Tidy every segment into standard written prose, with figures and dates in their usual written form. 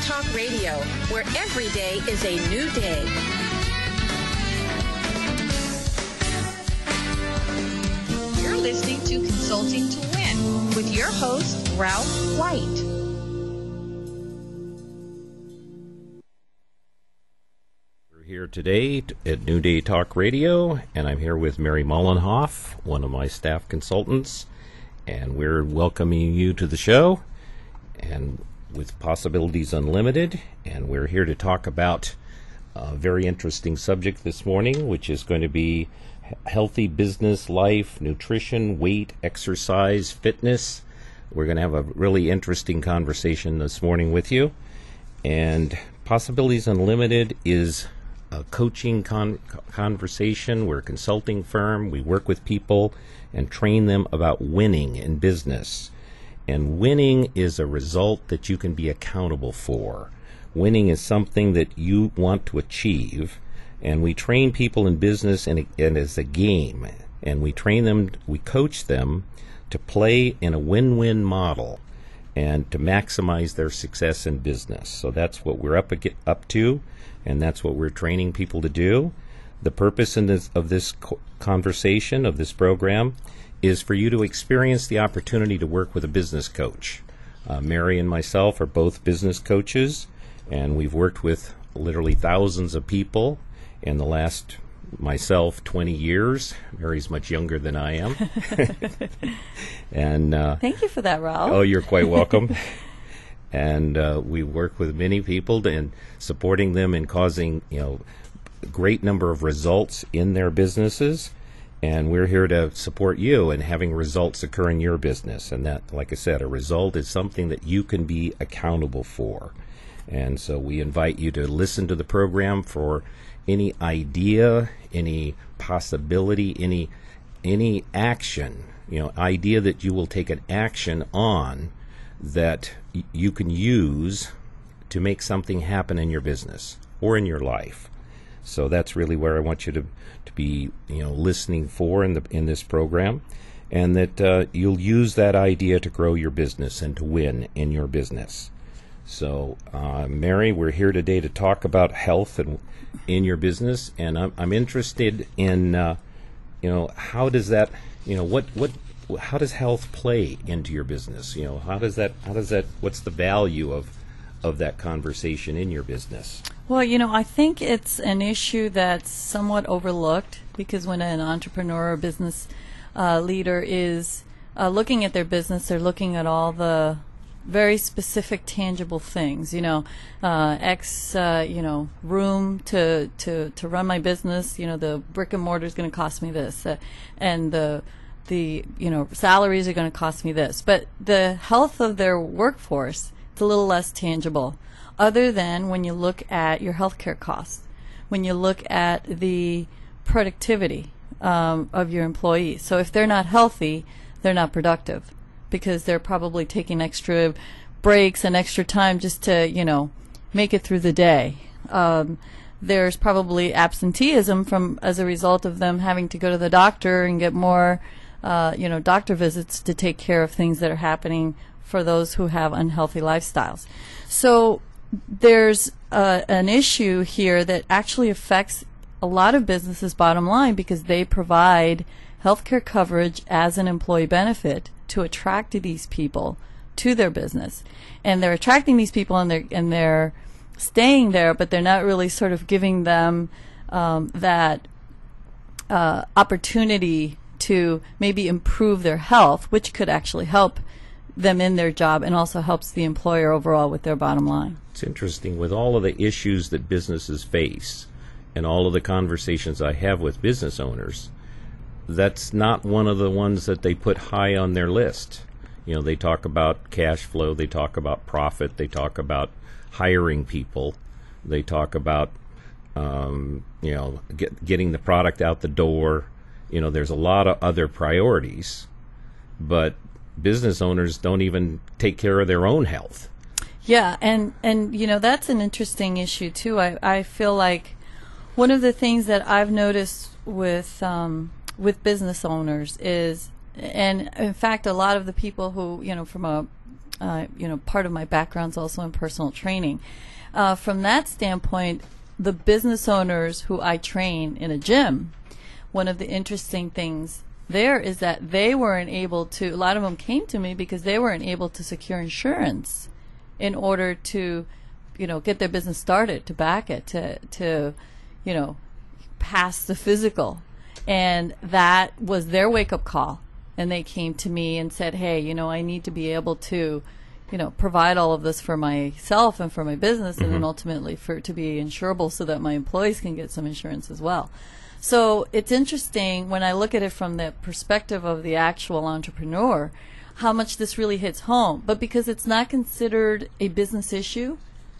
Talk Radio, where every day is a new day. You're listening to Consulting to Win with your host, Ralph White. Here today at New Day Talk Radio, and I'm here with Mary Mullenhoff, one of my staff consultants, and we're welcoming you to the show and with Possibilities Unlimited, and we're here to talk about a very interesting subject this morning, which is going to be healthy business life, nutrition, weight, exercise, fitness. We're going to have a really interesting conversation this morning with you, and Possibilities Unlimited is a coaching conversation. We're a consulting firm. We work with people and train them about winning in business. And winning is a result that you can be accountable for. Winning is something that you want to achieve. And we train people in business and as a game. And we train them, we coach them to play in a win-win model and to maximize their success in business. So that's what we're up to. And that's what we're training people to do. The purpose of this conversation, of this program, is for you to experience the opportunity to work with a business coach. Mary and myself are both business coaches, and we've worked with literally thousands of people in the last, myself, 20 years. Mary's much younger than I am. And thank you for that, Ralph. Oh, you're quite welcome. And we work with many people and supporting them in causing, a great number of results in their businesses. And we're here to support you in having results occur in your business. And that, like I said, a result is something that you can be accountable for. And so we invite you to listen to the program for any idea, any possibility, any action, idea that you will take an action on that you can use to make something happen in your business or in your life. So that's really where I want you to be, listening for in this program, and that you'll use that idea to grow your business and to win in your business. So, Mary, we're here today to talk about health and in your business, and I'm interested in, how does that, how does health play into your business? How does that, what's the value of that conversation in your business? Well, I think it's an issue that's somewhat overlooked, because when an entrepreneur or business leader is looking at their business, they're looking at all the very specific, tangible things. Room to run my business. The brick and mortar is going to cost me this, and the salaries are going to cost me this. But the health of their workforce, it's a little less tangible, other than when you look at your healthcare costs, when you look at the productivity of your employees. So if they're not healthy, they're not productive, because they're probably taking extra breaks and extra time just to, make it through the day. There's probably absenteeism as a result of them having to go to the doctor and get more doctor visits to take care of things that are happening for those who have unhealthy lifestyles. So there's an issue here that actually affects a lot of businesses' bottom line, because they provide healthcare coverage as an employee benefit to attract these people to their business. And they're attracting these people, and they're staying there, but they're not really sort of giving them that opportunity to maybe improve their health, which could actually help them in their job and also helps the employer overall with their bottom line. It's interesting, with all of the issues that businesses face and all of the conversations I have with business owners, that's not one of the ones that they put high on their list. They talk about cash flow, they talk about profit, they talk about hiring people, they talk about getting the product out the door. There's a lot of other priorities, but business owners don't even take care of their own health. Yeah, and that's an interesting issue too. I feel like one of the things that I've noticed with business owners is, and in fact, a lot of the people who, from a part of my background's also in personal training. From that standpoint, the business owners who I train in a gym, one of the interesting things there is that they weren't able to, a lot of them came to me because they weren't able to secure insurance in order to, get their business started, to back it, to pass the physical. And that was their wake-up call. And they came to me and said, hey, I need to be able to, provide all of this for myself and for my business, and then ultimately for it to be insurable so that my employees can get some insurance as well. So it's interesting when I look at it from the perspective of the actual entrepreneur, how much this really hits home. But because it's not considered a business issue,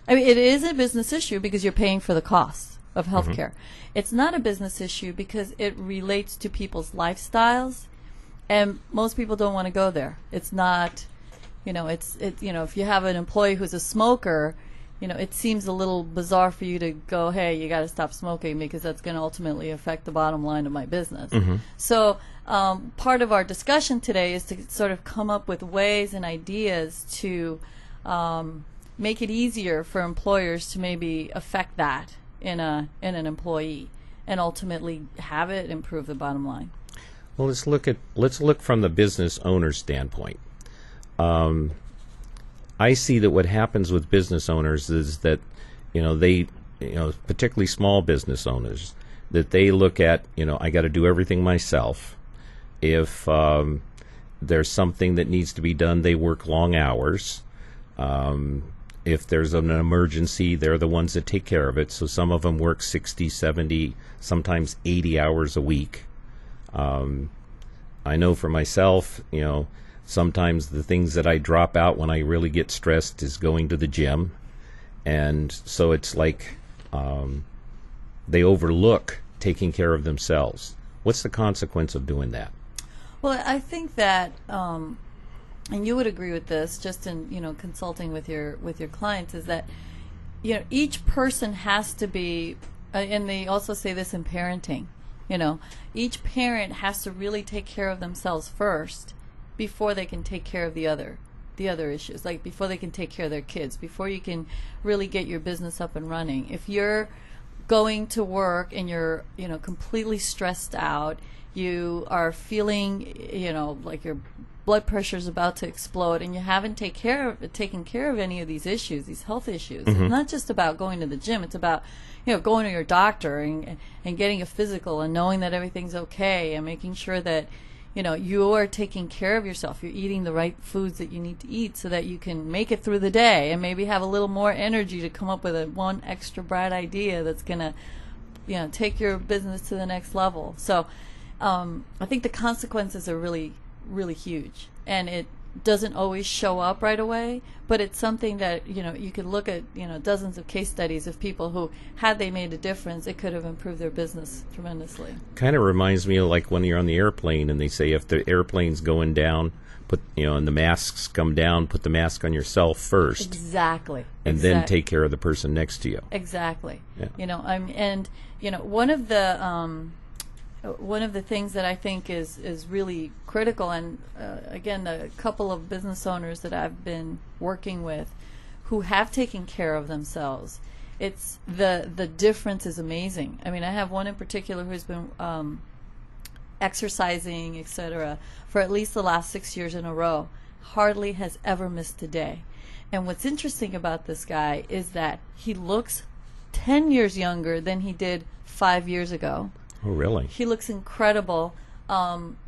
I mean, it is a business issue because you're paying for the costs of healthcare. It's not a business issue because it relates to people's lifestyles, and most people don't want to go there. It's not, if you have an employee who's a smoker, it seems a little bizarre for you to go, hey, you got to stop smoking because that's going to ultimately affect the bottom line of my business. So part of our discussion today is to sort of come up with ways and ideas to make it easier for employers to maybe affect that in an employee and ultimately have it improve the bottom line. Well, let's look from the business owner's standpoint. I see that what happens with business owners is that, they, particularly small business owners, that they look at, I got to do everything myself. If there's something that needs to be done, they work long hours. If there's an emergency, they're the ones that take care of it. So some of them work 60, 70, sometimes 80 hours a week. I know for myself, sometimes the things that I drop out when I really get stressed is going to the gym. And so it's like they overlook taking care of themselves. What's the consequence of doing that? Well, I think that, and you would agree with this, just in consulting with your clients, is that each person has to be, and they also say this in parenting. Each parent has to really take care of themselves first before they can take care of the other issues, like before they can take care of their kids, before you can really get your business up and running. If you're going to work and you're completely stressed out, you are feeling like your blood pressure is about to explode, and you haven't taken care of any of these issues, these health issues. It's not just about going to the gym. It's about going to your doctor and getting a physical and knowing that everything's okay and making sure that you are taking care of yourself. You're eating the right foods that you need to eat so that you can make it through the day and maybe have a little more energy to come up with one extra bright idea that's going to take your business to the next level. So I think the consequences are really, really huge, and it doesn't always show up right away, but it's something that you can look at dozens of case studies of people who, had they made a difference, it could have improved their business tremendously. Kind of reminds me of like when you're on the airplane and they say if the airplane's going down, and the masks come down, put the mask on yourself first. Exactly. And then take care of the person next to you. Exactly. Yeah. One of the things that I think is really critical, and again, the couple of business owners that I've been working with who have taken care of themselves, it's the difference is amazing. I mean, I have one in particular who's been exercising, etc., for at least the last 6 years in a row, hardly has ever missed a day. And what's interesting about this guy is that he looks 10 years younger than he did 5 years ago. Oh, really? He looks incredible.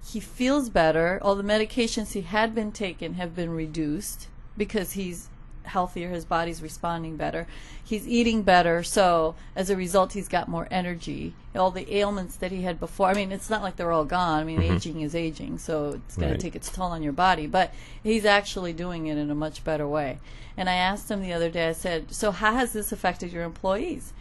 He feels better. All the medications he had been taking have been reduced because he's healthier. His body's responding better. He's eating better. So as a result, he's got more energy. All the ailments that he had before, I mean, it's not like they're all gone. I mean, aging is aging, so it's going to take its toll on your body. But he's actually doing it in a much better way. And I asked him the other day, I said, so how has this affected your employees?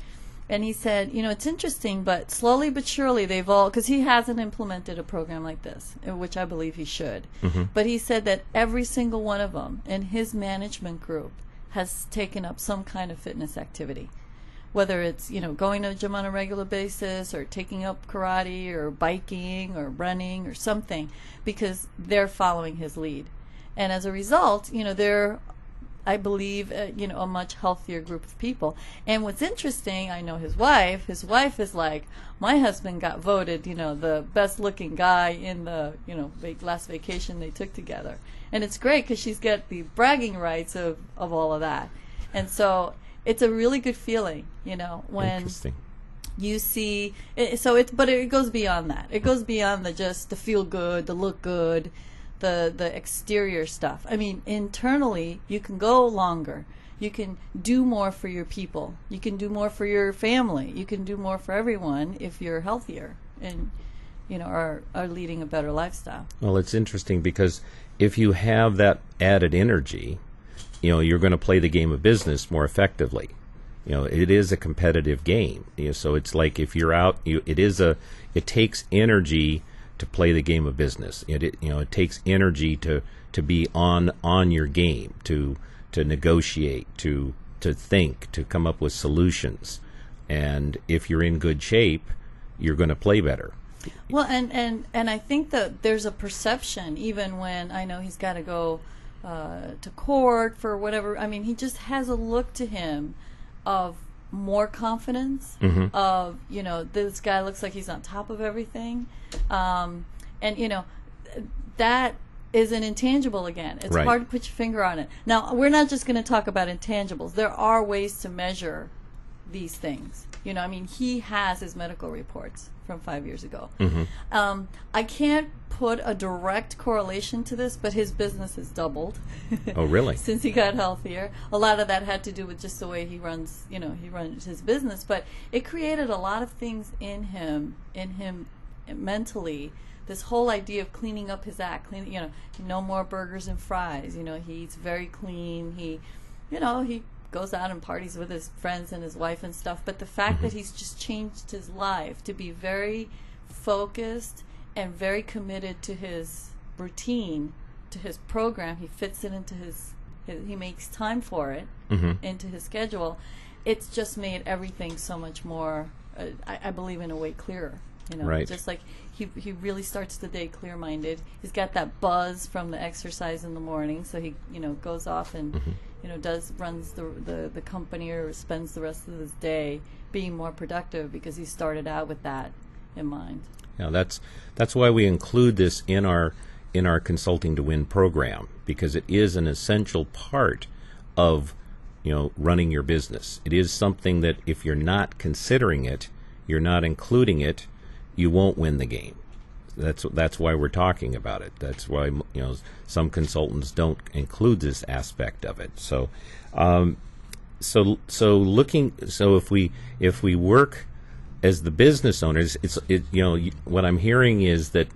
And he said, it's interesting, but slowly but surely they've all, because he hasn't implemented a program like this, which I believe he should. But he said that every single one of them in his management group has taken up some kind of fitness activity, whether it's, going to the gym on a regular basis or taking up karate or biking or running or something, because they're following his lead. And as a result, they're, I believe, a much healthier group of people. And what's interesting, I know his wife is like, my husband got voted, the best looking guy in the, last vacation they took together. And it's great because she's got the bragging rights of all of that. And so it's a really good feeling, when Interesting. you see it. But it goes beyond that. It goes beyond the feel good, the look good, the exterior stuff. I mean, internally, you can go longer. You can do more for your people. You can do more for your family. You can do more for everyone if you're healthier and, are leading a better lifestyle. Well, it's interesting because if you have that added energy, you're going to play the game of business more effectively. It is a competitive game. So it's like if you're out, it takes energy to play the game of business. It takes energy to be on your game, to negotiate, to think, to come up with solutions. And if you're in good shape, you're going to play better. Well, and I think that there's a perception, even when I know he's got to go to court for whatever. I mean, he just has a look to him of more confidence, of, this guy looks like he's on top of everything. And, that is an intangible again. It's Right. hard to put your finger on it. Now, we're not just going to talk about intangibles. There are ways to measure these things. He has his medical reports from 5 years ago. I can't put a direct correlation to this, but his business has doubled. Oh, really? Since he got healthier. A lot of that had to do with just the way he runs, he runs his business, but it created a lot of things in him mentally. This whole idea of cleaning up his act, no more burgers and fries. He eats very clean. He goes out and parties with his friends and his wife and stuff. But the fact that he's just changed his life to be very focused and very committed to his routine, to his program, he fits it into he makes time for it into his schedule. It's just made everything so much more, I believe, in a way clearer. Right. Just like he really starts the day clear-minded. He's got that buzz from the exercise in the morning, so he goes off and runs the company or spends the rest of his day being more productive because he started out with that in mind. Yeah, that's why we include this in our Consulting to Win program, because it is an essential part of running your business. It is something that if you're not considering it, you're not including it, you won't win the game. That's why we're talking about it. That's why some consultants don't include this aspect of it. So if we work as the business owners, what I'm hearing is that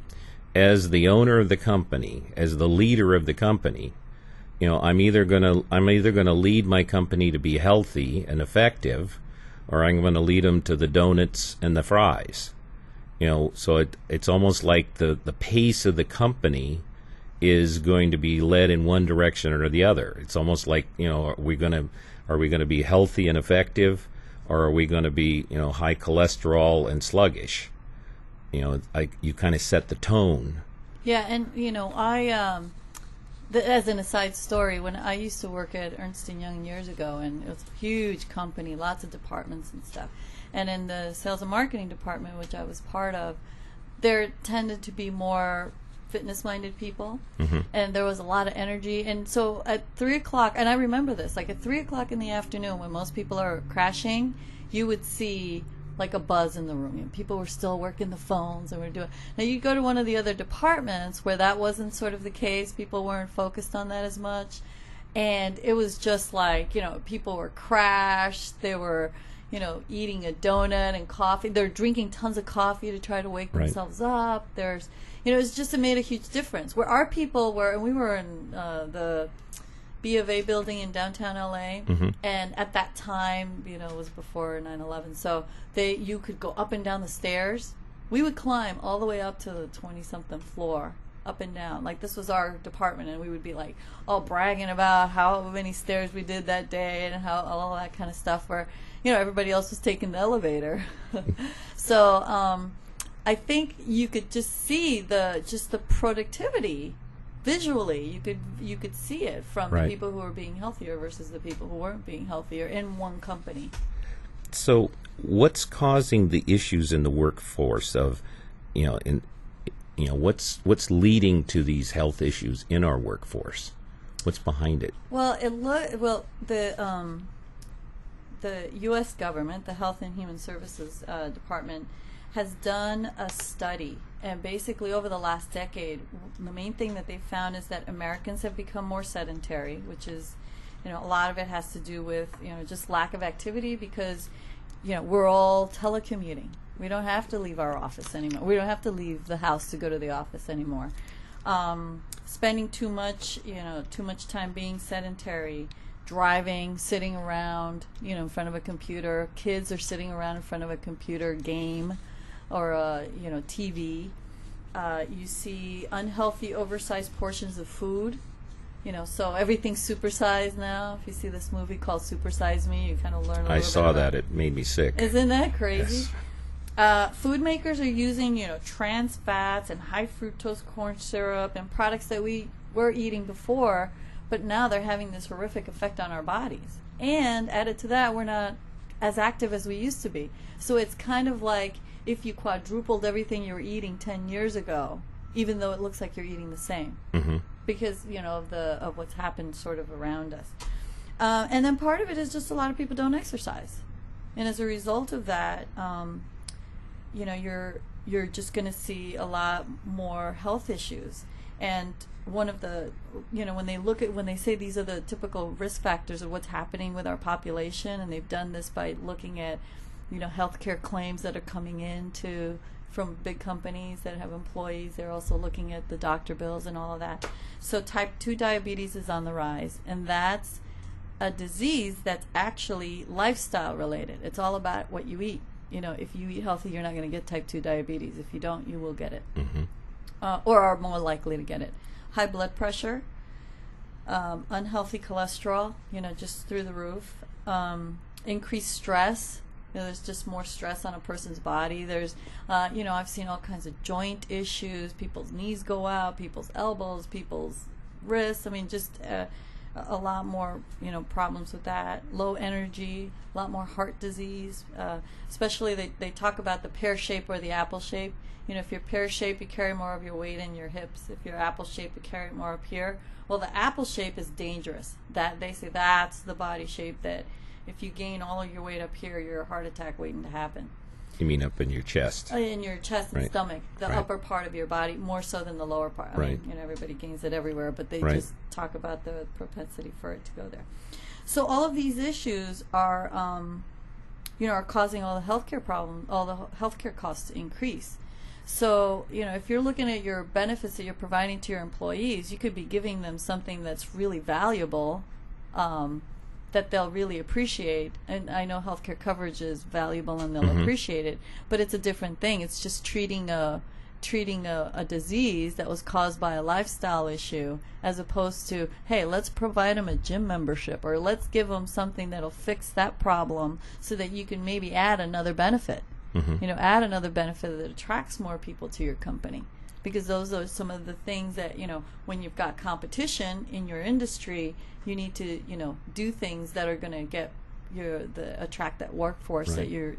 as the owner of the company, as the leader of the company, I'm either gonna lead my company to be healthy and effective, or I'm going to lead them to the donuts and the fries. So it's almost like the pace of the company is going to be led in one direction or the other. It's almost like, are we going to be healthy and effective, or are we going to be, high cholesterol and sluggish? You kind of set the tone. Yeah, and I as an aside story, when I used to work at Ernst & Young years ago, and it was a huge company, lots of departments and stuff, and in the sales and marketing department, which I was part of, there tended to be more fitness-minded people, and there was a lot of energy. And so at 3 o'clock, and I remember this, like at 3 o'clock in the afternoon when most people are crashing, you would see like a buzz in the room. People were still working the phones and were doing. Now you go to one of the other departments where that wasn't sort of the case. People weren't focused on that as much, and it was just like people were crashed. They were eating a donut and coffee. They're drinking tons of coffee to try to wake themselves up. There's it made a huge difference. Where our people were, and we were in the B of A building in downtown LA, and at that time, it was before 9/11, so you could go up and down the stairs. We would climb all the way up to the 20-something floor, up and down. Like, this was our department, and we would be like all bragging about how many stairs we did that day and how all that kind of stuff, where everybody else was taking the elevator. So I think you could just see the productivity visually you could see it from Right. the people who were being healthier versus the people who weren't being healthier in one company. So, what's causing the issues in the workforce of, what's leading to these health issues in our workforce? What's behind it? Well, the U.S. government, the Health and Human Services Department, has done a study, and basically over the last decade, the main thing that they found is that Americans have become more sedentary, which is, a lot of it has to do with, just lack of activity because, we're all telecommuting. We don't have to leave our office anymore. We don't have to leave the house to go to the office anymore. Spending too much time being sedentary, driving, sitting around, in front of a computer. Kids are sitting around in front of a computer game or TV. You see unhealthy, oversized portions of food. So everything's supersized now. If you see this movie called Super Size Me, you kind of learn a little bit. I saw about that. It made me sick. Isn't that crazy? Yes. Food makers are using, trans fats and high fructose corn syrup and products that we were eating before, but now they're having this horrific effect on our bodies. And added to that, we're not as active as we used to be. So it's kind of like if you quadrupled everything you were eating 10 years ago, even though it looks like you're eating the same. Mm-hmm. Because, of what's happened sort of around us. And then part of it is just a lot of people don't exercise. And as a result of that, you're just going to see a lot more health issues. And one of the, when they say these are the typical risk factors of what's happening with our population, and they've done this by looking at, healthcare claims that are coming in from big companies that have employees. They're also looking at the doctor bills and all of that. So type 2 diabetes is on the rise, and that's a disease that's actually lifestyle related. It's all about what you eat. If you eat healthy, you're not going to get type 2 diabetes. If you don't, you will get it. Mm-hmm. Or are more likely to get it. High blood pressure, unhealthy cholesterol, just through the roof. Increased stress. There's just more stress on a person's body. There's, I've seen all kinds of joint issues. People's knees go out, people's elbows, people's wrists. I mean, just a lot more, problems with that. Low energy, a lot more heart disease. Especially they talk about the pear shape or the apple shape. If you're pear shape, you carry more of your weight in your hips. If you're apple shape, you carry it more up here. Well, the apple shape is dangerous. That they say that's the body shape that if you gain all of your weight up here, you're a heart attack waiting to happen. You mean up in your chest? In your chest and Right. stomach, the Right. upper part of your body, more so than the lower part. I Right. mean, everybody gains it everywhere, but they Right. just talk about the propensity for it to go there. So all of these issues are, are causing all the healthcare problems, all the healthcare costs to increase. So, if you're looking at your benefits that you're providing to your employees, you could be giving them something that's really valuable, that they'll really appreciate. And I know healthcare coverage is valuable and they'll Mm-hmm. appreciate it, but it's a different thing. It's just treating a disease that was caused by a lifestyle issue, as opposed to, hey, let's provide them a gym membership, or let's give them something that'll fix that problem so that you can maybe add another benefit. Mm-hmm. Add another benefit that attracts more people to your company. Because those are some of the things that, when you've got competition in your industry, you need to, do things that are going to get attract that workforce Right.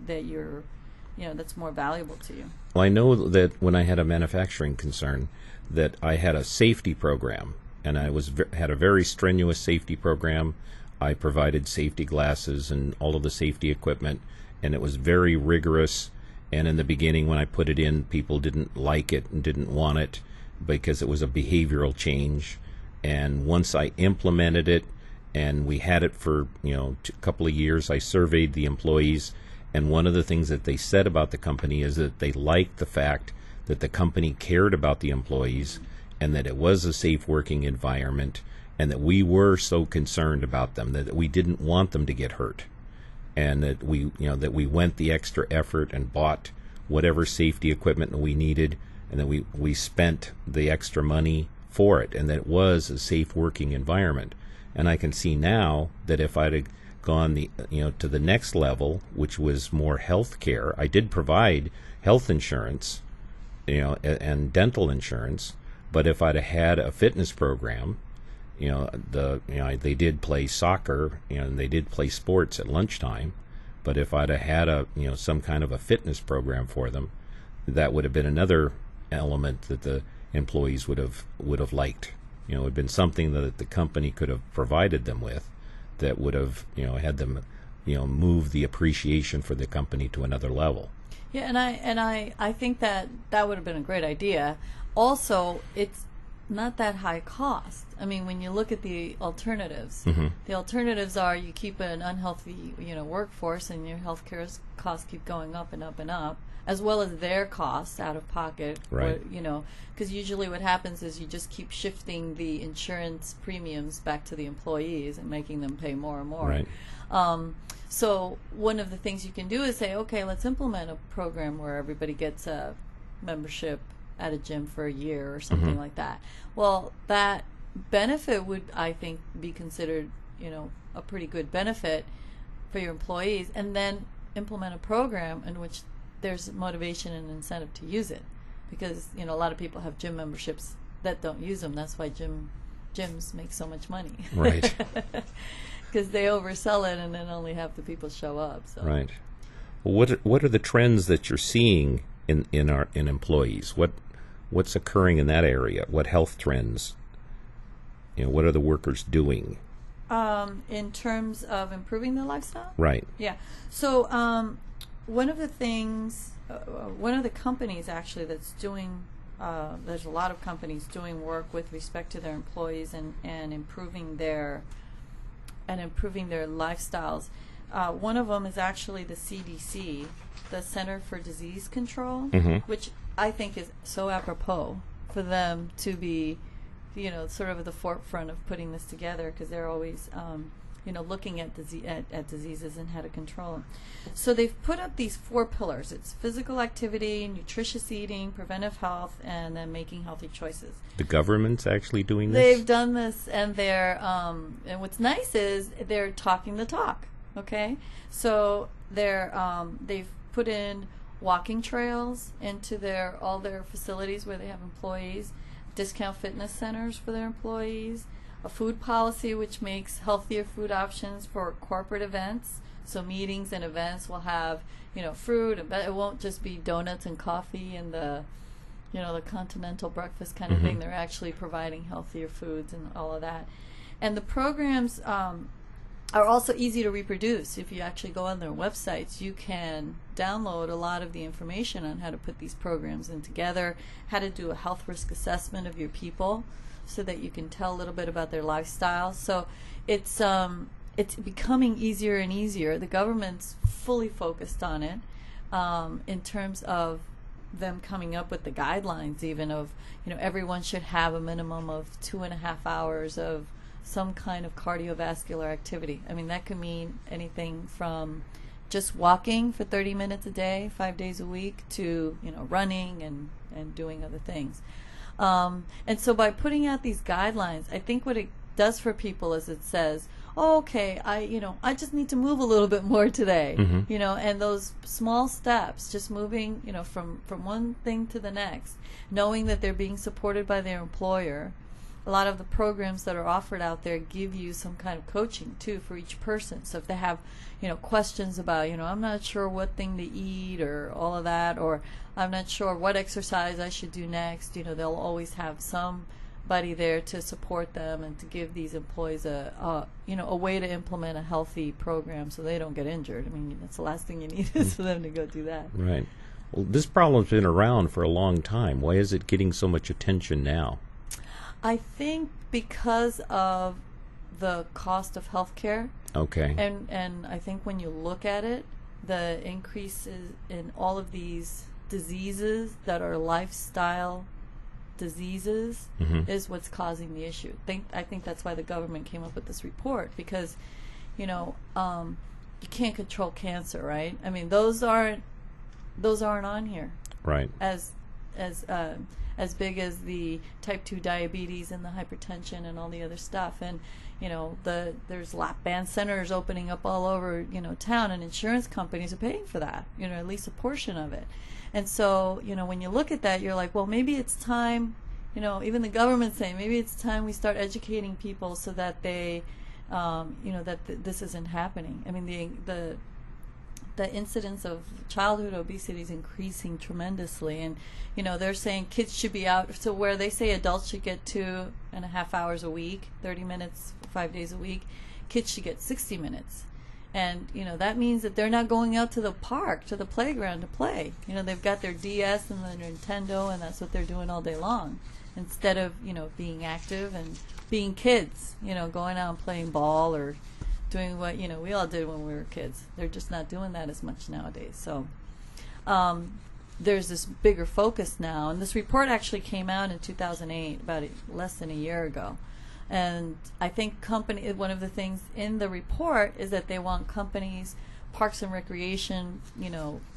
that's more valuable to you. Well, I know that when I had a manufacturing concern, that I had a safety program, and I had a very strenuous safety program. I provided safety glasses and all of the safety equipment, and it was very rigorous. And in the beginning, when I put it in, people didn't like it and didn't want it because it was a behavioral change. And once I implemented it, and we had it for a couple of years, I surveyed the employees, and one of the things that they said about the company is that they liked the fact that the company cared about the employees, and that it was a safe working environment, and that we were so concerned about them that we didn't want them to get hurt. And that we went the extra effort and bought whatever safety equipment we needed, and that we spent the extra money for it, and that it was a safe working environment. And I can see now that if I'd have gone to the next level, which was more health care, I did provide health insurance, and dental insurance, But if I'd have had a fitness program, they did play soccer, and they did play sports at lunchtime. But if I'd have had some kind of a fitness program for them, that would have been another element that the employees would have liked. It would have been something that the company could have provided them with that would have had them move the appreciation for the company to another level. Yeah, and I think that would have been a great idea. Also, it's not that high cost. I mean, when you look at the alternatives, the alternatives are you keep an unhealthy, workforce, and your healthcare costs keep going up and up and up, as well as their costs out of pocket. Right. Because usually what happens is you just keep shifting the insurance premiums back to the employees and making them pay more and more. Right. So one of the things you can do is say, okay, let's implement a program where everybody gets a membership at a gym for a year or something like that. Well, that benefit would, I think, be considered, a pretty good benefit for your employees, and then implement a program in which there's motivation and incentive to use it. Because, a lot of people have gym memberships that don't use them. That's why gyms make so much money. Right. Because they oversell it and then only half the people show up. So. Right. Well, what are the trends that you're seeing in employees? What's occurring in that area? What health trends? What are the workers doing? In terms of improving their lifestyle? Right. Yeah. So one of the companies actually that's doing, there's a lot of companies doing work with respect to their employees and improving their lifestyles. One of them is actually the CDC, the Center for Disease Control, which I think is so apropos for them to be, sort of at the forefront of putting this together, because they're always, looking at diseases and how to control them. So they've put up these 4 pillars. It's physical activity, nutritious eating, preventive health, and then making healthy choices. The government's actually doing this? They've done this, and they're, and what's nice is they're talking the talk. Okay, so they've put in walking trails into all their facilities where they have employees, discount fitness centers for their employees, a food policy which makes healthier food options for corporate events. So meetings and events will have fruit, and it won't just be donuts and coffee and the continental breakfast kind of thing. They're actually providing healthier foods and all of that. And the programs are also easy to reproduce. If you actually go on their websites, you can download a lot of the information on how to put these programs in together, how to do a health risk assessment of your people so that you can tell a little bit about their lifestyle. So it's becoming easier and easier. The government's fully focused on it in terms of them coming up with the guidelines even of, everyone should have a minimum of 2.5 hours of some kind of cardiovascular activity. I mean, that could mean anything from just walking for 30 minutes a day, 5 days a week, to running and doing other things. And so by putting out these guidelines, I think what it does for people is it says, oh, okay, I just need to move a little bit more today, and those small steps, just moving, from one thing to the next, knowing that they're being supported by their employer. A lot of the programs that are offered out there give you some kind of coaching too for each person. So if they have, questions about, I'm not sure what thing to eat or all of that, or I'm not sure what exercise I should do next, they'll always have somebody there to support them and to give these employees a way to implement a healthy program so they don't get injured. I mean, that's the last thing you need is for them to go do that. Right. Well, this problem's been around for a long time. Why is it getting so much attention now? I think because of the cost of healthcare. Okay. And I think when you look at it, the increases in all of these diseases that are lifestyle diseases is what's causing the issue. I think that's why the government came up with this report, because you can't control cancer, right? I mean, those aren't on here. Right. As big as the type 2 diabetes and the hypertension and all the other stuff. And, there's lap band centers opening up all over, town, and insurance companies are paying for that, at least a portion of it. And so, when you look at that, you're like, well, maybe it's time, even the government saying maybe it's time we start educating people so that they, this isn't happening. I mean, the incidence of childhood obesity is increasing tremendously, and they're saying kids should be out, so where they say adults should get 2.5 hours a week, 30 minutes 5 days a week, kids should get 60 minutes. And that means that they're not going out to the park, to the playground to play. They've got their DS and their Nintendo, and that's what they're doing all day long, instead of being active and being kids, going out and playing ball or doing what we all did when we were kids. They're just not doing that as much nowadays. So there's this bigger focus now, and this report actually came out in 2008, about less than a year ago. And I think one of the things in the report is that they want companies, parks and recreation,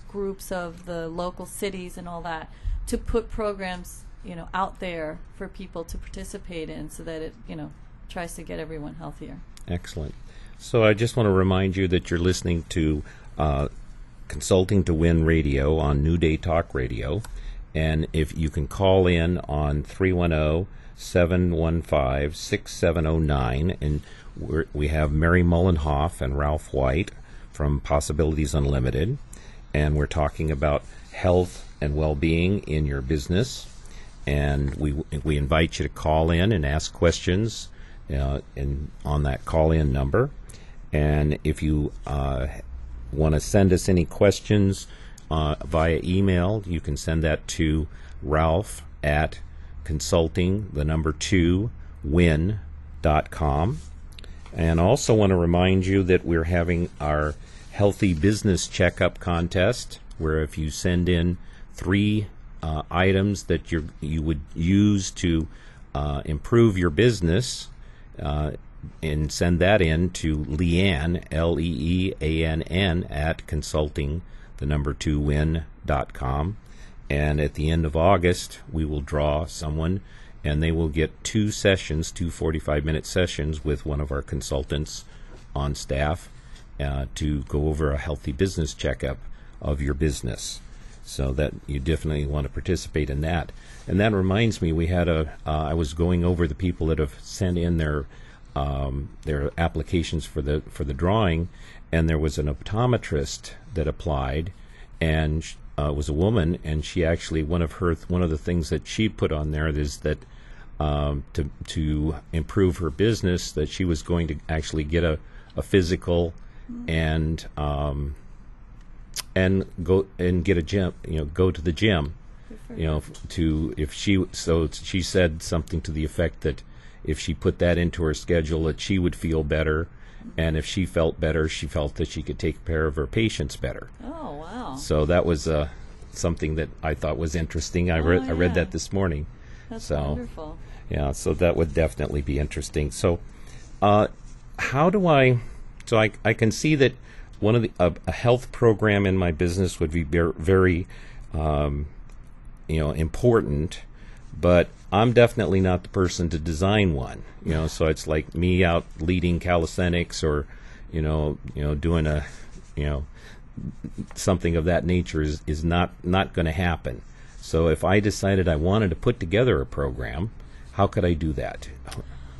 groups of the local cities and all that, to put programs, out there for people to participate in, so that it, tries to get everyone healthier. Excellent. So I just want to remind you that you're listening to Consulting to Win Radio on New Day Talk Radio, and if you can call in on 310-715-6709, and we have Mary Mullenhoff and Ralph White from Possibilities Unlimited, and we're talking about health and well-being in your business, and we invite you to call in and ask questions on that call-in number. And if you want to send us any questions via email, you can send that to Ralph at consulting2win.com. And also want to remind you that we're having our Healthy Business Checkup contest, where if you send in 3 items that you would use to improve your business, and send that in to Leanne, Leeann, at consulting2win.com. And at the end of August, we will draw someone, and they will get 2 sessions, 2 45-minute sessions with one of our consultants on staff to go over a healthy business checkup of your business. So that you definitely want to participate in that. And that reminds me, we had I was going over the people that have sent in their applications for the drawing, and there was an optometrist that applied, and was a woman, and she actually one of the things that she put on there is that to improve her business, that she was going to actually get a physical and go and get a gym, go to the gym, she said something to the effect that if she put that into her schedule, that she would feel better, and if she felt better, she felt that she could take care of her patients better. Oh, wow. So that was something that I thought was interesting. I read that this morning. That's wonderful. Yeah, so that would definitely be interesting. So how do I can see that one of a health program in my business would be very important, but I'm definitely not the person to design one. So it's like me out leading calisthenics or doing something of that nature is not going to happen. So if I decided I wanted to put together a program, how could I do that?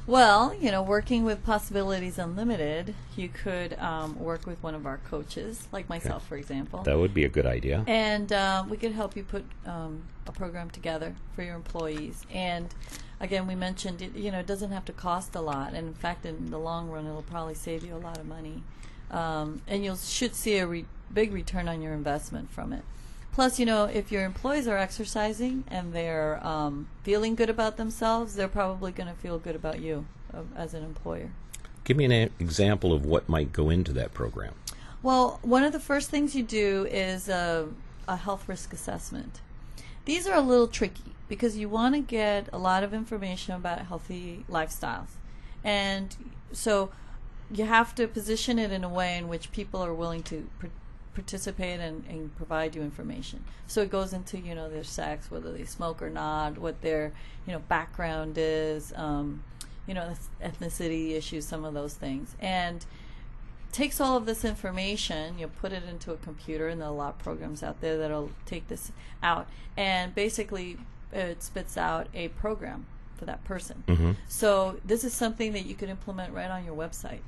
Well, working with Possibilities Unlimited, you could work with one of our coaches, like myself, for example. That would be a good idea. And we could help you put a program together for your employees. And again, we mentioned it doesn't have to cost a lot. And in fact, in the long run, it'll probably save you a lot of money. And you should see a big return on your investment from it. Plus, if your employees are exercising and they're feeling good about themselves, they're probably going to feel good about you as an employer. Give me an example of what might go into that program. Well, one of the first things you do is a health risk assessment. These are a little tricky because you want to get a lot of information about healthy lifestyles. And so you have to position it in a way in which people are willing to participate and provide you information. So it goes into their sex, whether they smoke or not, what their background is, ethnicity issues, some of those things, and takes all of this information, put it into a computer, and there are a lot of programs out there that'll take this out and basically it spits out a program for that person. Mm-hmm. So this is something that you could implement right on your website.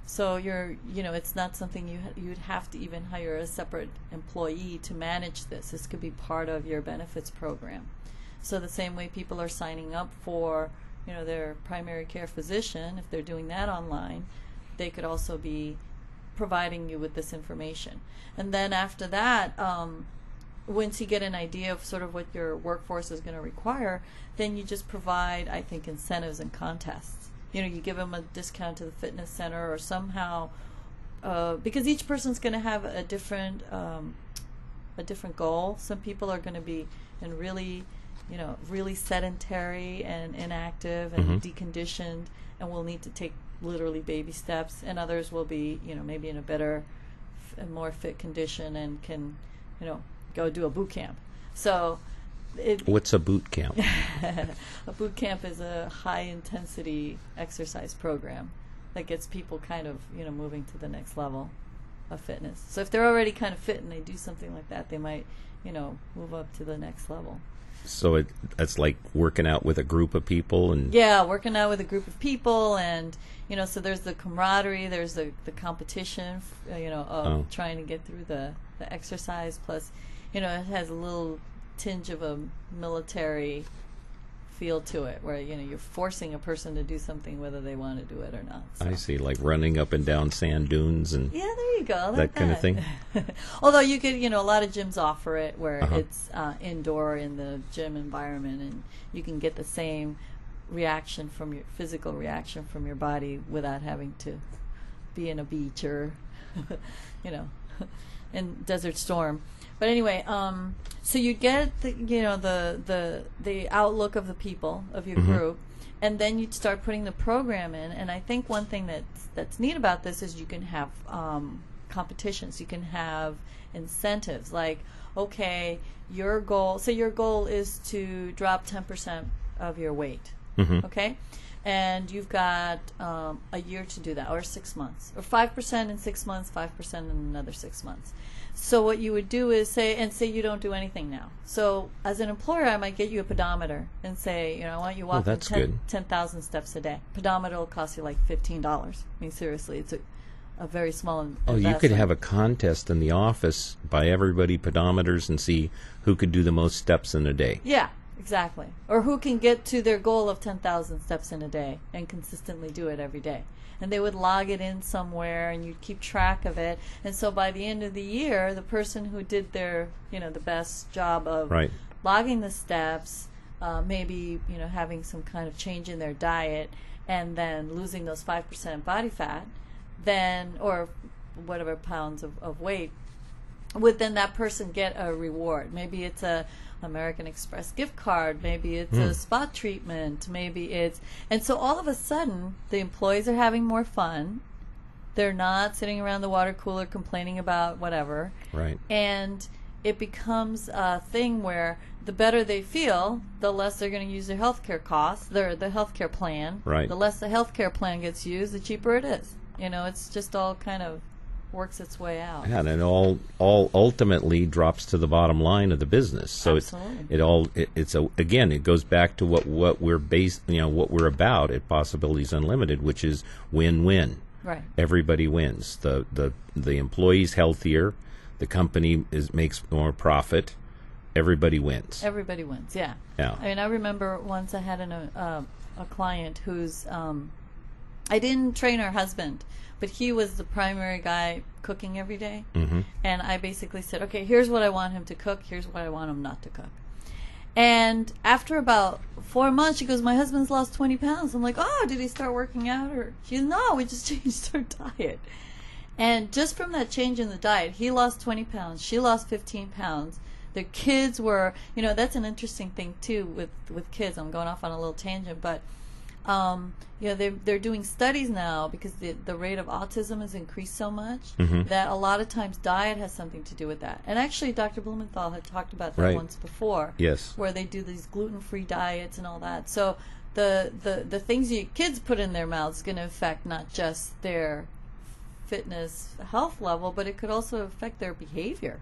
So it's not something you'd have to even hire a separate employee to manage this. This could be part of your benefits program. So the same way people are signing up for, their primary care physician, if they're doing that online, they could also be providing you with this information. And then after that, once you get an idea of sort of what your workforce is going to require, then you just provide, I think, incentives and contests. You give them a discount to the fitness center or somehow, because each person's going to have a different goal. Some people are going to be in really sedentary and inactive and deconditioned, and will need to take literally baby steps, and others will be, maybe in a better and more fit condition and can, go do a boot camp. So what's a boot camp? A boot camp is a high intensity exercise program that gets people kind of, moving to the next level of fitness. So if they're already kind of fit and they do something like that, they might, move up to the next level. So it's like working out with a group of people, and working out with a group of people, and so there's the camaraderie, there's the competition, of trying to get through the exercise. Plus, it has a little tinge of a military feel to it, where you're forcing a person to do something whether they want to do it or not. So. I see, like running up and down sand dunes and there you go, that kind of thing. Although you could, a lot of gyms offer it where it's indoor in the gym environment, and you can get the same reaction from your physical reaction from your body without having to be in a beach or in Desert Storm. But anyway, so you get the outlook of the people of your group, and then you'd start putting the program in. And I think one thing that's neat about this is you can have competitions, you can have incentives. Like, okay, your goal is to drop 10% of your weight. Okay, and you've got a year to do that, or 6 months, or 5% in 6 months, 5% in another 6 months. So what you would do is say you don't do anything now. So as an employer, I might get you a pedometer and say, I want you walking 10,000 steps a day. Pedometer will cost you like $15. I mean, seriously, it's a very small investment. You could have a contest in the office, buy everybody pedometers, and see who could do the most steps in a day. Yeah, exactly. Or who can get to their goal of 10,000 steps in a day and consistently do it every day. And they would log it in somewhere, and you'd keep track of it. And so by the end of the year, the person who did their, the best job of logging the steps, maybe, having some kind of change in their diet, and then losing those 5% body fat, then, or whatever pounds of weight, would then that person get a reward. Maybe it's a American Express gift card, maybe it's a spa treatment, maybe it's, and so all of a sudden the employees are having more fun. They're not sitting around the water cooler complaining about whatever. Right. And it becomes a thing where the better they feel, the less they're going to use their healthcare costs, the healthcare plan. Right. The less the healthcare plan gets used, the cheaper it is. It's just all kind of works its way out. Yeah, and it all ultimately drops to the bottom line of the business. So Absolutely. It goes back to what we're what we're about at Possibilities Unlimited, which is win-win. Right. Everybody wins. The employee's healthier, the company makes more profit. Everybody wins. Everybody wins. Yeah. Yeah. I mean, I remember once I had a client who's I didn't train her husband, but he was the primary guy cooking every day. And I basically said, okay, here's what I want him to cook, here's what I want him not to cook. And after about 4 months, she goes, my husband's lost 20 pounds. I'm like, oh, did he start working out? Or she goes, no, we just changed our diet. And just from that change in the diet, he lost 20 pounds, she lost 15 pounds. The kids were, that's an interesting thing too with kids. I'm going off on a little tangent, but they're doing studies now because the rate of autism has increased so much that a lot of times diet has something to do with that. And actually, Dr. Blumenthal had talked about that once before. Yes. Where they do these gluten-free diets and all that. So the things your kids put in their mouths is going to affect not just their fitness health level, but it could also affect their behavior.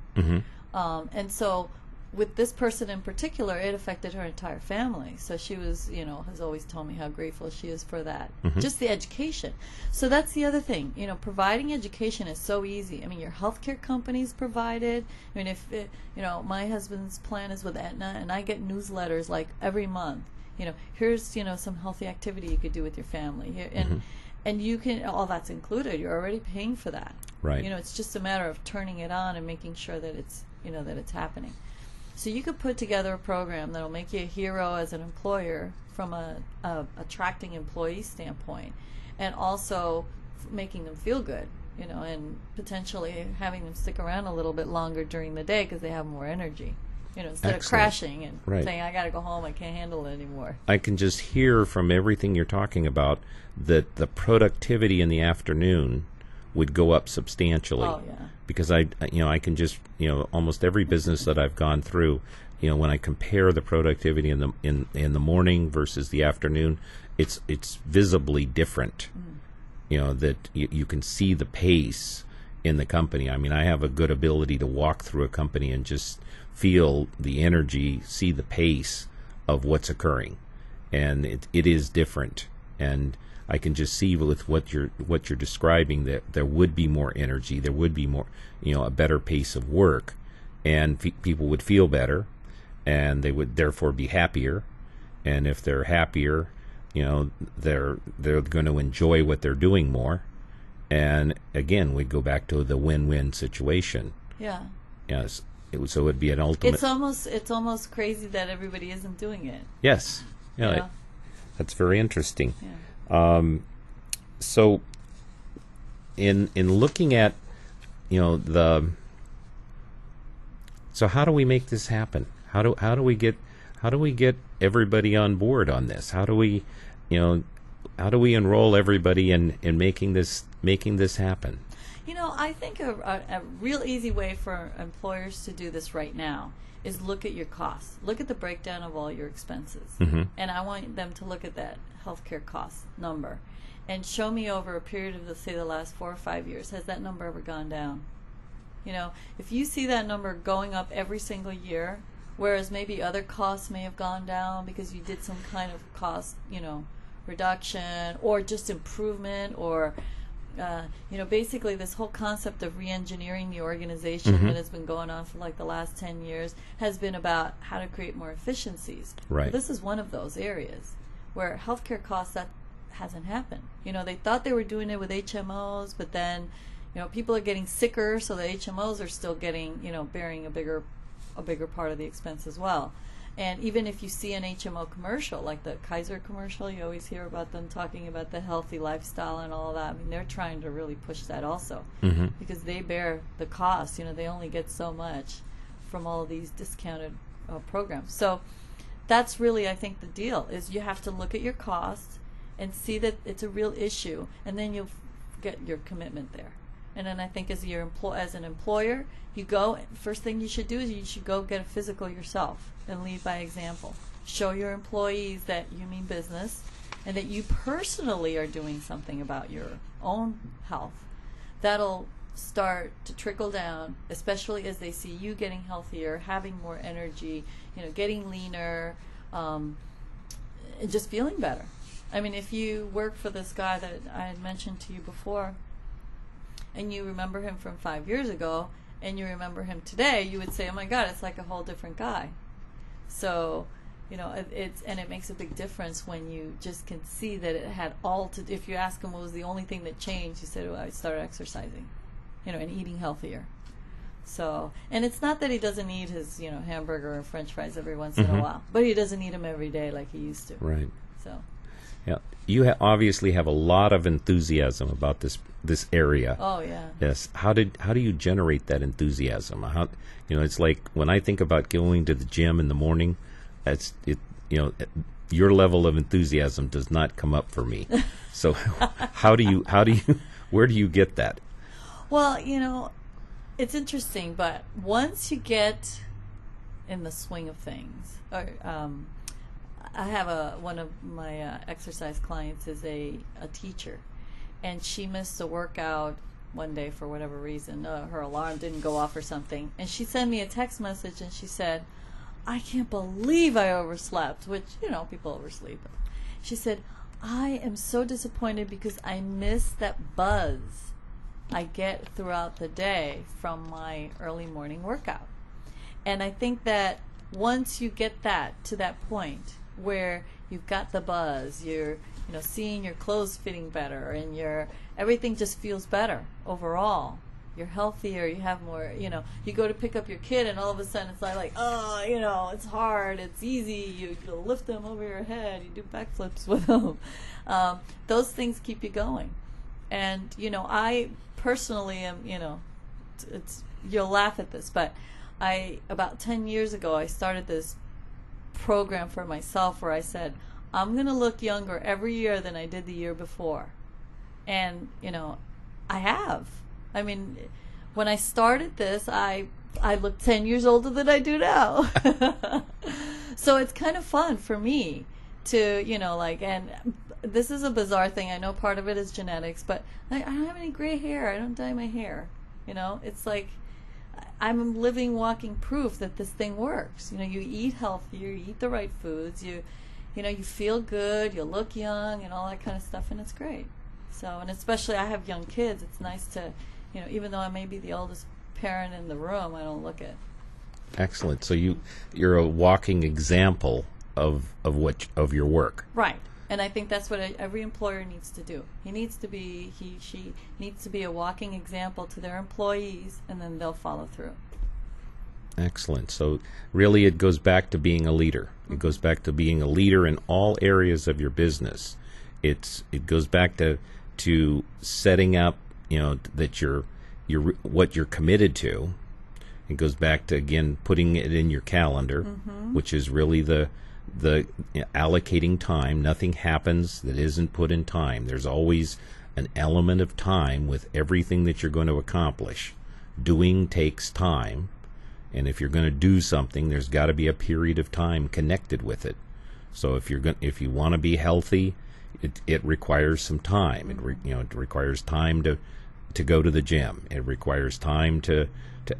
And so with this person in particular, it affected her entire family. So she was, has always told me how grateful she is for that. Just the education. So that's the other thing. Providing education is so easy. I mean, your healthcare companies provide it. I mean, if my husband's plan is with Aetna, and I get newsletters like every month. Here's some healthy activity you could do with your family. Here, and you can, all that's included. You're already paying for that. Right. It's just a matter of turning it on and making sure that it's that it's happening. So you could put together a program that'll make you a hero as an employer from a attracting employee standpoint, and also making them feel good, and potentially having them stick around a little bit longer during the day because they have more energy, instead of crashing and saying, I got to go home, I can't handle it anymore. I can just hear from everything you're talking about that the productivity in the afternoon would go up substantially. Oh, yeah. Because I can just, almost every business that I've gone through, when I compare the productivity in the morning versus the afternoon, it's visibly different. That you can see the pace in the company. I mean, I have a good ability to walk through a company and just feel the energy, see the pace of what's occurring, and it is different. And I can just see with what you're describing that there would be more energy, there would be more, a better pace of work, and people would feel better, and they would therefore be happier. And if they're happier, they're going to enjoy what they're doing more. And again, we go back to the win-win situation. Yeah. Yes. So it'd be an ultimate. It's almost crazy that everybody isn't doing it. Yes. Yeah. That's very interesting. Yeah. So in looking at, so how do we make this happen? How do we get everybody on board on this? How do we enroll everybody in making this happen? I think a real easy way for employers to do this right now is look at your costs. Look at the breakdown of all your expenses. And I want them to look at that healthcare cost number and show me over a period of, say, the last 4 or 5 years, has that number ever gone down? If you see that number going up every single year, whereas maybe other costs may have gone down because you did some kind of cost, reduction or just improvement, or basically this whole concept of re-engineering the organization that has been going on for like the last 10 years has been about how to create more efficiencies. Right. This is one of those areas where healthcare costs, that hasn't happened. They thought they were doing it with HMOs, but then, people are getting sicker, so the HMOs are still getting, bearing a bigger part of the expense as well. And even if you see an HMO commercial, like the Kaiser commercial, you always hear about them talking about the healthy lifestyle and all of that. I mean, they're trying to really push that also because they bear the cost. They only get so much from all of these discounted programs. So that's really, I think, the deal is you have to look at your costs and see that it's a real issue, and then you'll get your commitment there. And then I think as an employer, you go, first thing you should do is you should go get a physical yourself and lead by example. Show your employees that you mean business and that you personally are doing something about your own health. That'll start to trickle down, especially as they see you getting healthier, having more energy, getting leaner, and just feeling better. I mean, if you work for this guy that I had mentioned to you before, and you remember him from 5 years ago, and you remember him today, you would say, oh my God, it's like a whole different guy. So, it makes a big difference when you just can see that it had all to, if you ask him what was the only thing that changed, he said, I started exercising, and eating healthier. So, and it's not that he doesn't eat his, hamburger or French fries every once in a while, but he doesn't eat them every day like he used to. Right. So. Yeah, you obviously have a lot of enthusiasm about this area. Oh yeah. Yes. How do you generate that enthusiasm? It's like when I think about going to the gym in the morning, your level of enthusiasm does not come up for me. So where do you get that? Well, it's interesting, but once you get in the swing of things, I have one of my exercise clients is a teacher, and she missed a workout one day for whatever reason. Her alarm didn't go off or something, and she sent me a text message and she said, I can't believe I overslept, which, people oversleep. She said, I am so disappointed because I miss that buzz I get throughout the day from my early morning workout. And I think that once you get that to that point where you've got the buzz, you're seeing your clothes fitting better, and everything just feels better overall. You're healthier, you have more, you go to pick up your kid and all of a sudden it's like, it's hard, it's easy, you lift them over your head, you do backflips with them. Those things keep you going. And, I personally am, you'll laugh at this, but about 10 years ago, I started this program for myself where I said, I'm going to look younger every year than I did the year before. And, I have. I mean, when I started this, I look 10 years older than I do now. So it's kind of fun for me to, and this is a bizarre thing. I know part of it is genetics, but I don't have any gray hair. I don't dye my hair. It's like I'm living, walking proof that this thing works. You eat healthier, you eat the right foods, you feel good, you look young and all that kind of stuff, and it's great. So, and especially I have young kids, it's nice to, even though I may be the oldest parent in the room, I don't look it. Excellent. So you're a walking example of your work. Right. And I think that's what every employer needs to do. She needs to be a walking example to their employees, and then they'll follow through. Excellent. So really it goes back to being a leader. It goes back to being a leader in all areas of your business. It goes back to setting up, that you're what you're committed to. It goes back to, again, putting it in your calendar, which is really the allocating time. Nothing happens that isn't put in time. There's always an element of time with everything that you're going to accomplish. Doing takes time, and if you're going to do something, there's got to be a period of time connected with it. So if you want to be healthy, it requires some time. It requires time to go to the gym. It requires time to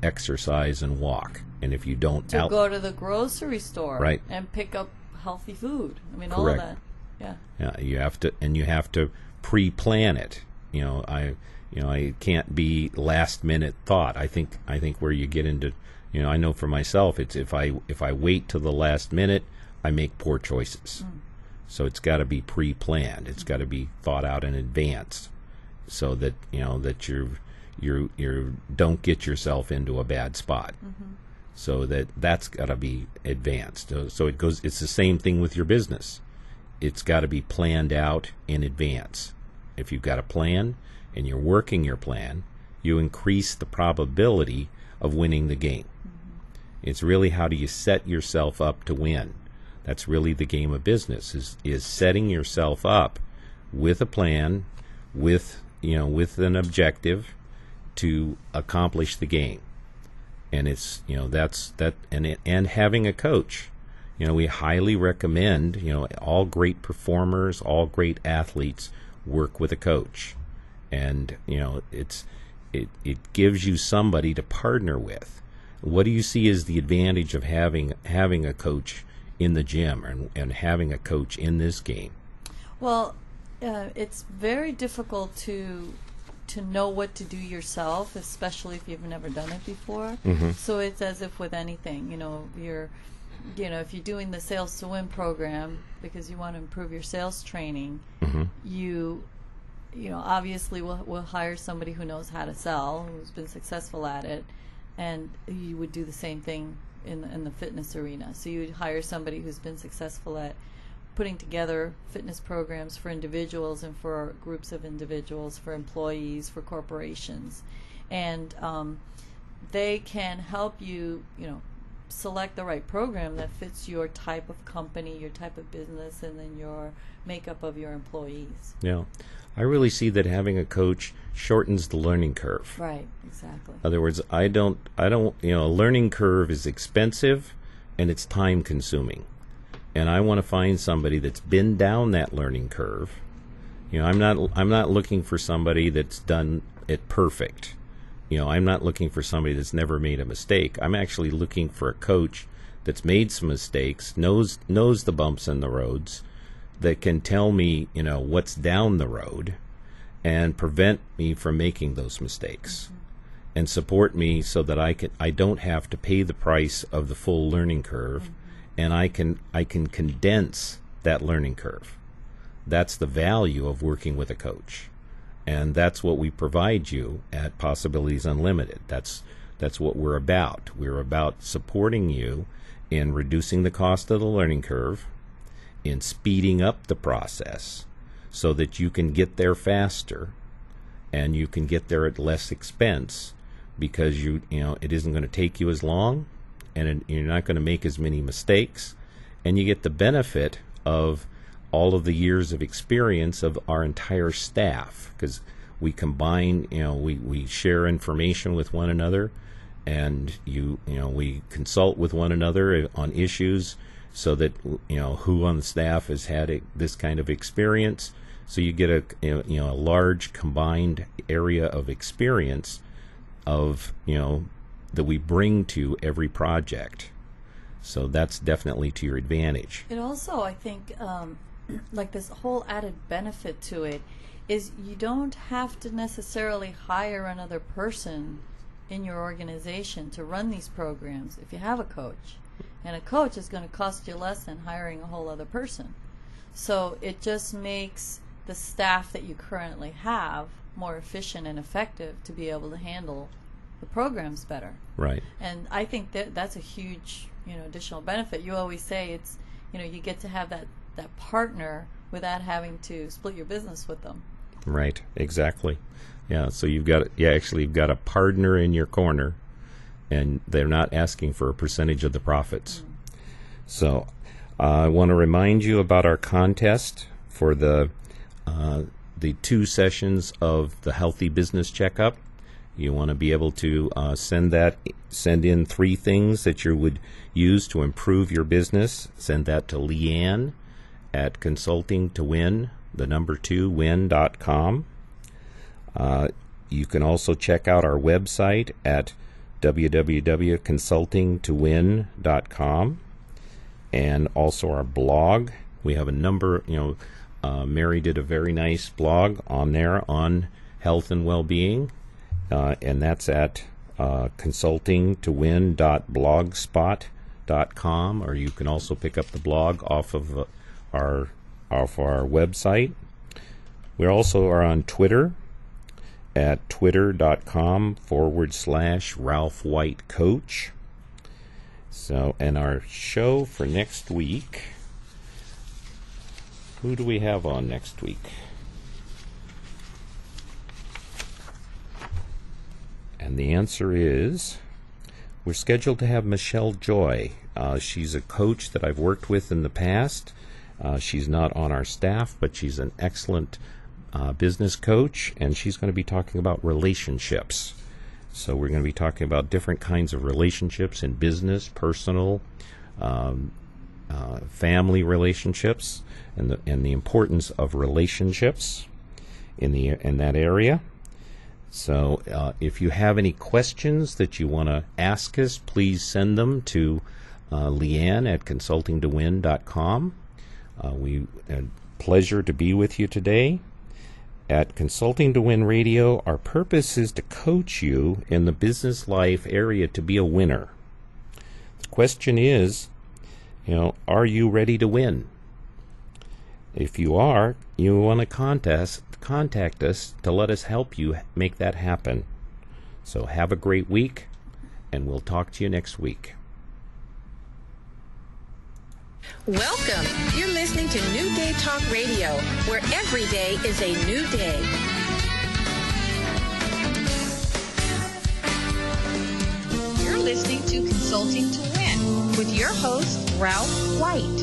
exercise and walk. And if you don't go to the grocery store, right, and pick up healthy food. I mean, correct, all of that. Yeah. Yeah, you have to pre-plan it. I can't be last minute thought. I think where you get into, I know for myself, it's if I wait till the last minute, I make poor choices. So it's got to be pre-planned. It's got to be thought out in advance, so that that you don't get yourself into a bad spot. So that's got to be advanced. So it's the same thing with your business. It's got to be planned out in advance. If you've got a plan and you're working your plan, you increase the probability of winning the game. It's really, how do you set yourself up to win? That's really the game of business, is setting yourself up with a plan, with an objective to accomplish the game. And it's, and having a coach. We highly recommend, all great performers, all great athletes work with a coach. And, it gives you somebody to partner with. What do you see as the advantage of having a coach in the gym and having a coach in this game? Well, it's very difficult to know what to do yourself, especially if you've never done it before. So it's as if with anything, if you're doing the Sales to Win program because you want to improve your sales training, you obviously will hire somebody who knows how to sell, who's been successful at it, and you would do the same thing in the fitness arena. So you would hire somebody who's been successful at putting together fitness programs for individuals and for groups of individuals, for employees, for corporations, and they can help you, select the right program that fits your type of company, your type of business, and then your makeup of your employees. Yeah, I really see that having a coach shortens the learning curve. Right, exactly. In other words, I don't, a learning curve is expensive and it's time consuming. And I want to find somebody that's been down that learning curve. I'm not looking for somebody that's done it perfect. I'm not looking for somebody that's never made a mistake. I'm actually looking for a coach that's made some mistakes, knows the bumps in the roads, that can tell me, what's down the road and prevent me from making those mistakes, and support me so that I don't have to pay the price of the full learning curve, and I can condense that learning curve. That's the value of working with a coach, and that's what we provide you at Possibilities Unlimited. That's what we're about. We're about supporting you in reducing the cost of the learning curve, in speeding up the process so that you can get there faster and you can get there at less expense, because it isn't going to take you as long, and you're not going to make as many mistakes, and you get the benefit of all of the years of experience of our entire staff, because we combine, we share information with one another, and we consult with one another on issues, so that who on the staff has had this kind of experience. So you get a large combined area of experience of that we bring to every project. So that's definitely to your advantage. It also, I think, like this whole added benefit to it is you don't have to necessarily hire another person in your organization to run these programs if you have a coach. And a coach is going to cost you less than hiring a whole other person. So it just makes the staff that you currently have more efficient and effective to be able to handle the programs better. Right. And I think that's a huge, additional benefit. You always say it's, you get to have that partner without having to split your business with them. Right. Exactly. Yeah. So you've got a partner in your corner, and they're not asking for a percentage of the profits. So I want to remind you about our contest for the 2 sessions of the Healthy Business Checkup. You want to be able to send in 3 things that you would use to improve your business. Send that to Leanne at consultingtowin.com. You can also check out our website at www.consultingtowin.com, and also our blog. We have a number, Mary did a very nice blog on there on health and well-being, and that's at consultingtowin.blogspot.com, or you can also pick up the blog off of our website. We also are on Twitter at twitter.com/Ralph White Coach. So, and our show for next week, who do we have on next week? And the answer is, we're scheduled to have Michelle Joy. She's a coach that I've worked with in the past. She's not on our staff, but she's an excellent business coach, and she's going to be talking about relationships. So we're going to be talking about different kinds of relationships in business, personal, family relationships, and the importance of relationships in that area. So if you have any questions that you want to ask us, please send them to Leanne at consultingtowin.com. We a pleasure to be with you today. At Consulting to Win Radio, our purpose is to coach you in the business life area to be a winner. The question is, are you ready to win? If you are, you want to contact us to let us help you make that happen. So have a great week, and we'll talk to you next week. Welcome. You're listening to New Day Talk Radio, where every day is a new day. You're listening to Consulting to Win with your host, Ralph White.